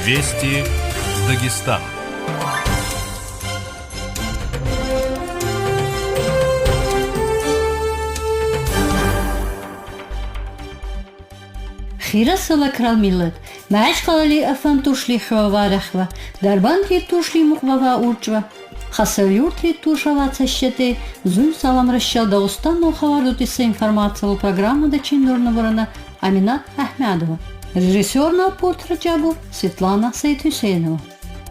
Вести Дагестан. خيرسلا كرال ملت معاش قالي أفهم توشلي حوا رخوة دربان تي توشلي مقبوا أورجوا خسريور تي توشوا تشتي زول سلام رشا داغستان но хавардутиса информациялы программада чиндурнаварана Аминат Ахмядова. Режиссерна портрачабу Светлана Сейт-Хусейнова.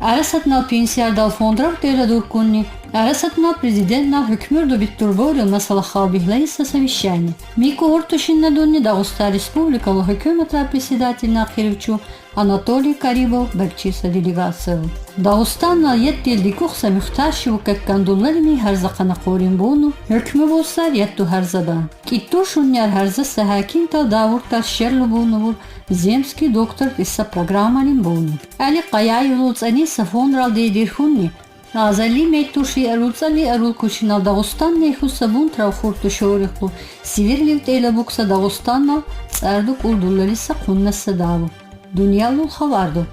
Арасатнал пенсиардал фондрав тела дуркунни. Арасатнал президентнал hükmür биттурборил масала халбихлайса совещание. Мико Ортушинна Дунни Дагестан Республикалы hükümetler председатель Киричу Анатолий Карибов Бакчиса делегация. Дагестанна yettildi kuxsa muhtaşu kakkandullarmi herzaqana qorin bunu hükmü bolsar yettu herzadan. Kittur şunlar herzasa hakim ta davurta şerlu bunu земский доктор issa programalin bunu. Ali qayayuluts anisa fondral dedirhunni. Azali meitturshi arutsali arul kuchinal Dagustan neyhu sabun travhurtu şoriklu. Sivirliv teyla buksa Dagustanna tsarduk uldullarissa kunnassa davu. Dünyalul havardu.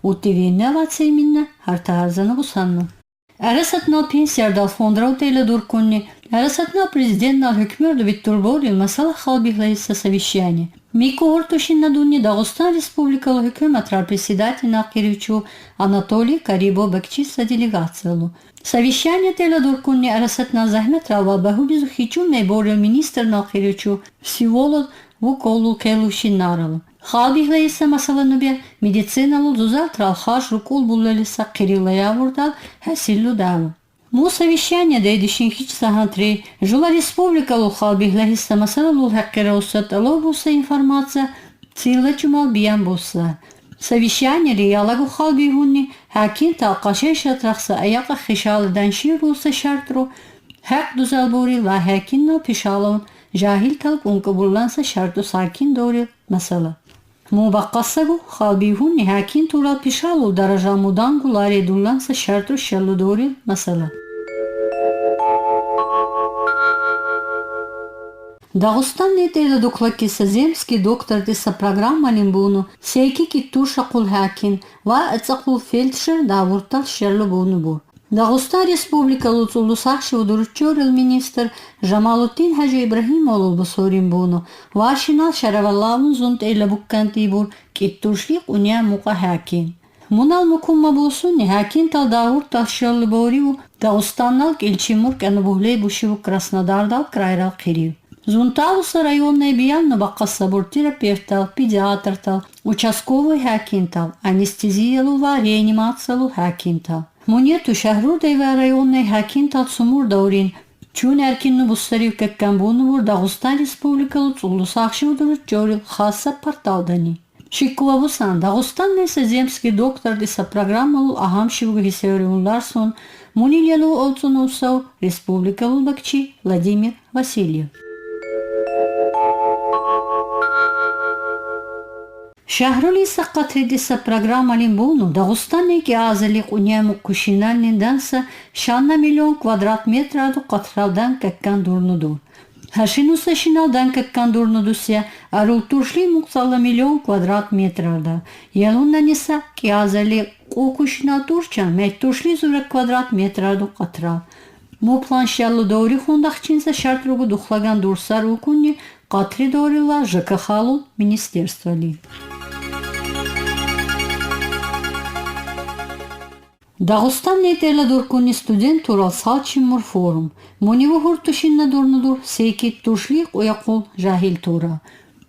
Утивенне авация минна хартаарзана гусанну. Арасатнал пенсиардал фондрау тейла дуркунни. Арасатнал президентнал hükmürdü биттурборил масала халбихлайса совещание. Мико Ортушинна Дунни Дагестан Республикалы hükümetler председатель Киричу Анатолий Карибов Бакчиса делегациялу. Совещание тейла дуркунни арасатнал захметрал ва бахубизу хичу мейборил министр Киричу всеволод вуколу келушинаралу. Халбихлайса масаланубе медициналу зузалтрал хаш рукул буллалиса кирилая вурдал хасиллу даву. Му совещание дейдишин хич сахантри жула республикалу халбихлайса масалалу хаккера усатало буса информация цила чумал биян буса. Совещание ли ялагу халбихунни хакин талқашай шатрахса аяқа хишалыдан шир буса шартру хак дузалбури ва хакинна пишалун жахил талп ункабулланса шарту сакин дори масала. Мубаққасагу халбихунни хакин турал пишалу даража мудангу ларе дулланса шарту шалу дори масала. Дагестан нетейла дуклакиса земский доктор диса программалин буну сейки киттуша кул хакин ва ацакул фельдшер давуртал шерлу буну бур. Дагестан Республикалу улусахши удуручорил министр Жамалутдин Хажи Ибрахимову бусорин буну вашинал шараваллавун зунт эйла букканти бур киттушлик уня мука хакин. Мунал мукумма бусуни хакин тал давуртал шерлу бориву Дагестаннал келчимур канабухлей бушиву Краснодардал крайрал кирив. Зунталуса районная биянна баққаса бур терапевтал, педиатртал, участковый хакинтал, анестезиялу ва реанимациялу хакинтал. Мунету шахрудайва районной хакинтал сумур даурин чун эркинну бустарив кекканбуну бур Дагестан Республикалу улусахши удурут жорил хаса порталдани. Шиккува бусан Дагестан несе земский доктор диса программалу ахамшиву гисеориунлар сон мунилялу олцуну усау Республикалу Бакчи Владимир Васильев. Шахрули саққатридиса программалин буну Дагестаннеки азалик уняму кушинальнинданса 6 миллион квадрат метраду қатравдан каккан дурнуdur. Хашинуса шиналдан каккан дурнудуся арул туршли муқсала миллион квадрат метрада. Ялуннаниса ки азалик кушинал турчан мет туршли зура квадрат метраду қатрав. Му планшалу дори хундахчинса шартругу духлаган дурсар укунни қатри дорила ЖКХ-лу министерствали. Дагестан нетейла дуркунни студент турал салчимур форум. Муниву хуртушинна дурнудур сейки туршлик уякул жахил тура.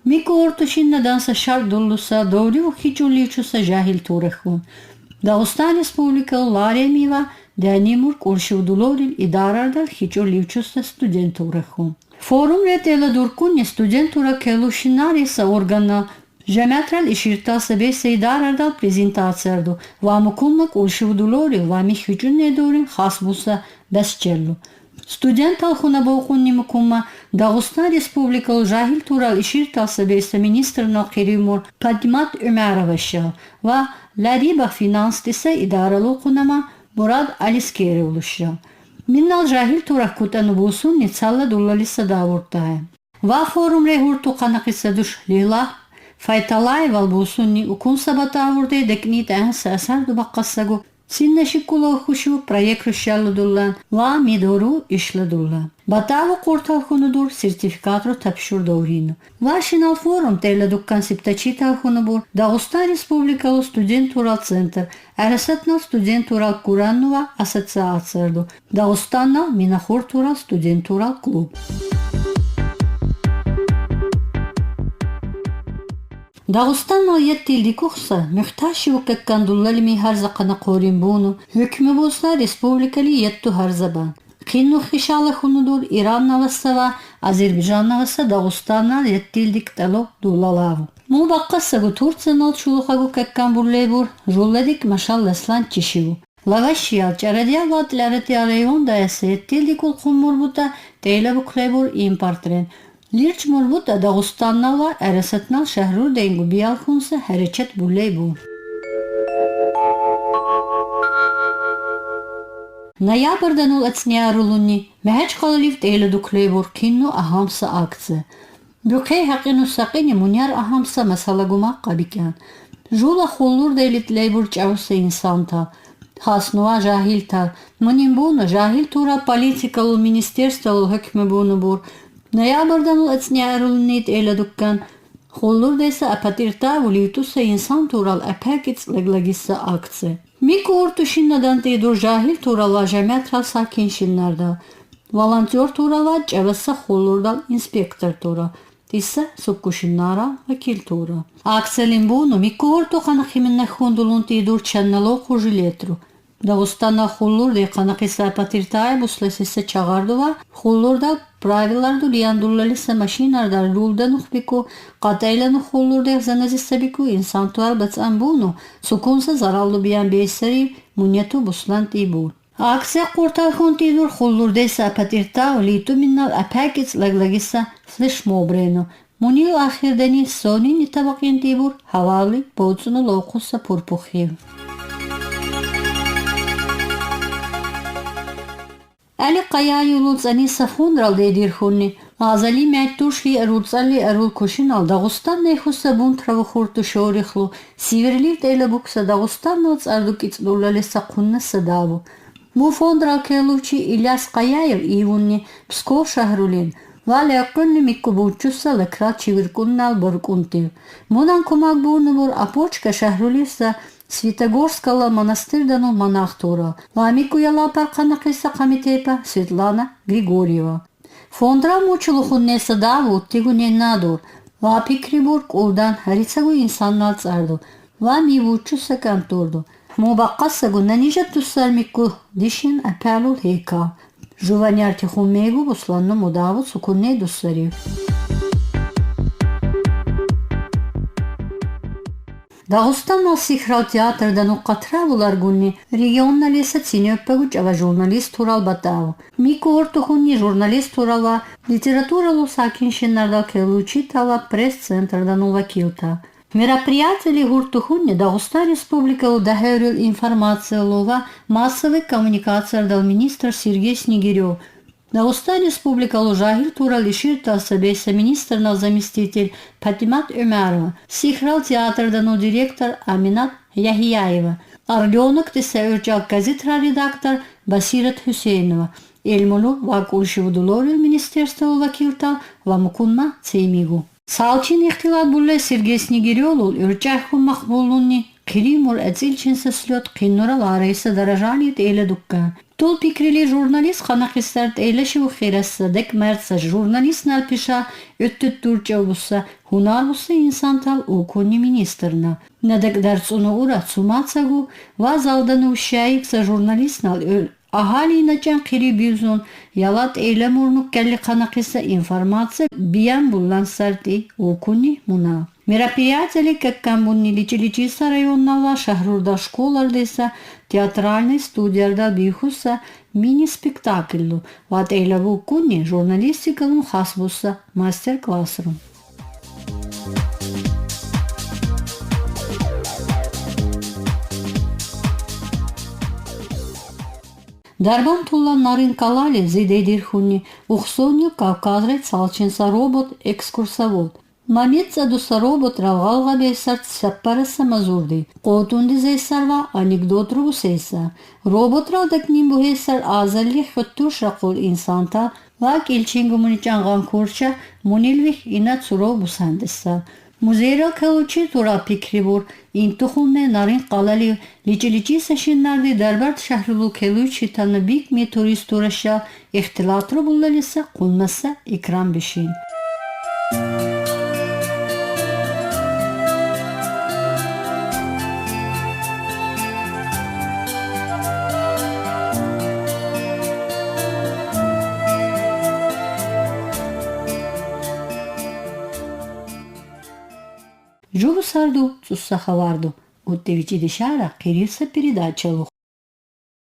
Мико ортушинна данса шар дуллуса дориву хичуличуса жахил туреху. Дагестан Республикалы ларе мива Дянимур куршиудулорил идарардал хичуличуса студент туреху. Форум ретейла дуркунни студент тура келушинариса органа Жемятрал иширтаса бесе идарардал презентацияду ва мукуммак улшиудулори ва михучун недорин хасбуса бесчеллу. Студент алхуна боқунни мукумма Дагестан Республикалы жахил турал иширтаса бесе министр Киримур Падимат Умароваша ва Лариба финанс дисе идаралу кунама Мурад Алискери улуша. Миннал жахил турах кутану бусун ницалла дуллалиса давуртая. Ва форум рехурту қанақиса душ лила файталай вал бусунни укун сабата авурде декнит әнса асарду баққасагу синна шиккуло хушу проект рушалу дуллан ва мидору ишлы дулла. Батаву қортал хунудур сертификатру тапшур дорину. Ва шинал форум тейла дуккан сиптачитал хунубур Дағыстан Республикалы студент турал центр әрәсатнал студент турал Кураннува ассоциациярду. Дағыстаннал Минахор турал студент турал клуб. Дағыстан ет илди кухса, мөхташи укаккан дуллалими харзақана қоринбуну, hükmü bulsa республикали етту харзабан. Қинну хишалы хунудур Иран навасава, Азербайжан наваса Дағыстаннал ет илдик тало дуллалаву. Му баққасагу Турциянал чулухагу каккан бурлейбур, жулладик машалласлан чишиву. Лагашиял чарадия ватлярати район даяса ет илдик улқуммур бута, тейла буклейбур импортрен. Лирч мурбута Дағыстаннал ва әрәсатнал шәһрур дейнгу биял хунса хәрәчет булейбу. Ноябрдан ул әцниярулунни мәһәч қалалив тейла дуклейбур кинну ахамса акция. Бюкей хақину сақини муняр ахамса масалагума қабикян. Жула хуллур дейлит лейбур чавса инсанта. Хаснуа жахилта. Мунимбуну жахил тура политикалу министерствалу хükmü буну бур. Ноябрдан ул әцниярулунни тейла дуккан. Хуллур дейса апатирта улитуса инсан турал әпәкиц лаглагиса акция. Мику ортушиннадан тейдур жахил турала жәмәтра сакиншиннарда. Волонтер турала чаваса хуллурдал инспектор тура. Тиса суккушиннара вакил тура. Акселин буну мику орту қанақиминна хундулун тейдур чаннало хужилетру. Дағыстана хуллур дей қанақиса апатиртая бусласиса чағардува. Хуллурдал правиларду лияндуллалиса машинардар рулдан ухбику, қатайлану хуллур дей заназиса бику инсан туар бацан буну, сукунса заралду биян бейсари муняту буслан тейбур. Акция қортал хун тейдур хуллур дейса апатирта улиту миннал апакиц лаглагиса флешмобрену. Мунил ахирдани сони нитабақин тейбур хавали боуцуну лоқуса пурпухив. Али қая юлуцани сафунрал дейдир хунни. Азали мәттушхи аруцали арул кушинал Дағыстан нейхуса бунтраву хурту шорихлу. Сиверлив дейла букса Дағыстан налц ардук ицдулали сақунна садаву. Му фондрал келучи Иляс Қаяев ивунни Псков шахрулин. Вали ақунни микку бучуса лекрат чивиркуннал баркунтив. Мунан кумак буну бур апочка шахрулиса Светогорскала монастырдану монах тура. Ламику ялапар қанақиса қамитепа Светлана Григорьева. Фондра мучулухунне садаву тигуне надур. Ва пикрибург улдан харицагу инсаннал царду. Ва мивучуса кантурду. Мубаққасагу нанижат туссар микку дишин апалул хейка. Жуваняр тихумегу бусланну мудаву сукунне дуссарив. Дағыстаннал сихрал театрдан уққатравулар гунни регионналиса цинёппагу чава журналист турал батаву. Мику ортухунни журналист турала литературалу сакиншиннарда келучи тала пресс-центрдан увакилта. Мероприятие гуртухунни Дағыстан Республикалу дахерил информациялува массовый коммуникациярдал министр Сергей Снегирев. Дағыстан Республикалу жахил турал иширта собейса министрнал заместитель Патимат Өмәрова, сихрал театрдану директор Аминат Яхияева, Арлёнок тиса өрчал газетра редактор Басират Хусейнова, Эльмулу вакулшивудулорил министерству вакилтал вамукунма цеймигу. Салчин ихтилат булле Сергей Снегирёлул өрчаху махбулунни Киримур әцилчинса слёт қиннурал арайса даражалит эйле дукка. Тол пикрили журналист қанақистард эйлешиву хирасса дек мәртса журналист нарпиша өттіт турча бұса хунар бұса инсантал укунни министрна. Надек дарцуну ура цумацагу ва залдану шайикса журналистнал ахали начан қири бюзун ялат эйле мурнук келли қанақиса информация биян буллан сарти укунни муна. Мероприятие каккамбунни личиличиса районнала шахрурда школардеса театральный студиярда бихуса мини-спектакльлу ват эйлабу кунни журналистикалун хас буса мастер-классрум. Дарбан тулланнарын калали зидейдир хуни ухсоню кавказрет салчинса робот экскурсовод. Мамеца дуса робот равгалга бесарт саппараса мазурди. Котунди зейсарва анекдот русейса. Робот равдакним буhesar азали хуттуш рақул инсанта вак илчингумуничан ганкурча мунилвих инат суров бусандеса. Музейра калучи тура пикрибур интухунне нарин қалали личи сашиннарди дарбард шахрулу келучи танабик ми туристураша ихтилатру буллалиса кулмаса икрам бишин. Жубу сарду цусса хаварду. Уттевичи дишара кирилса передачалу.